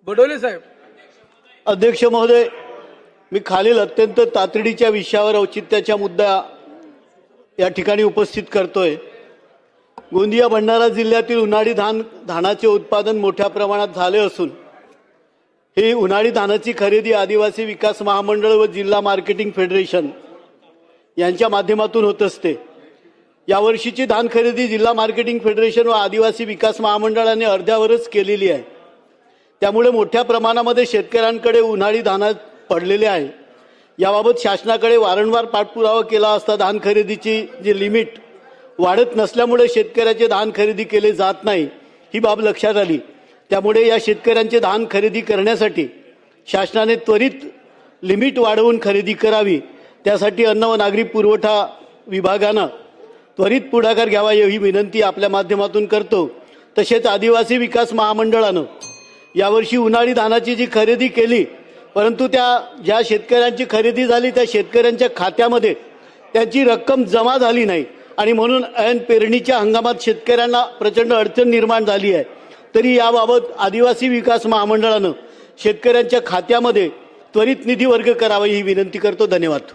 बडोले साहेब. अध्यक्ष महोदय, मी खालील अत्यंत तातडीच्या विषयावर औचित्याचा मुद्दा या ठिकाणी उपस्थित करतोय। गोंदिया भंडारा जिल्ह्यातील उन्हाळी धानाचे उत्पादन मोठ्या प्रमाणात झाले असून ही उन्हाळी धानाची खरेदी आदिवासी विकास महामंडळ व जिल्हा मार्केटिंग फेडरेशन यांच्या माध्यमातून होत असते। यावर्षीची धान खरेदी जिल्हा मार्केटिंग फेडरेशन व आदिवासी विकास महामंडळाने अर्ध्यावरच केलेली आहे। त्यामुळे मोठ्या प्रमाणामध्ये शेतकऱ्यांकडे उन्हाळी धान पडलेले आहे। याबाबत शासनाकडे वारंवार पाठपुरावा केला असता धान खरेदीची जी लिमिट वाढत नसल्यामुळे शेतकऱ्याचे धान खरेदी केले जात नाही ही बाब लक्षात आली। त्यामुळे या शेतकऱ्यांचे धान खरेदी करण्यासाठी शासनाने त्वरित लिमिट वाढवून खरेदी करावी। त्यासाठी अन्न व नागरी पुरवठा विभागाने त्वरित पुढाकार घ्यावा ही विनंती आपल्या माध्यमातून करतो। तसेच आदिवासी विकास महामंडळाने यावर्षी उन्हाळी धानाची जी खरेदी केली, परंतु ज्या शेतकऱ्यांची खरेदी झाली त्या शेतकऱ्यांच्या खात्यामध्ये त्यांची रक्कम जमा झाली नाही आणि म्हणून ऐन पेरणीच्या हंगामात शेतकऱ्यांना प्रचंड अडचण निर्माण झाली आहे। तरी याबाबत आदिवासी विकास महामंडळाने शेतकऱ्यांच्या खात्यामध्ये त्वरित निधी वर्ग करावा ही विनंती करतो। धन्यवाद।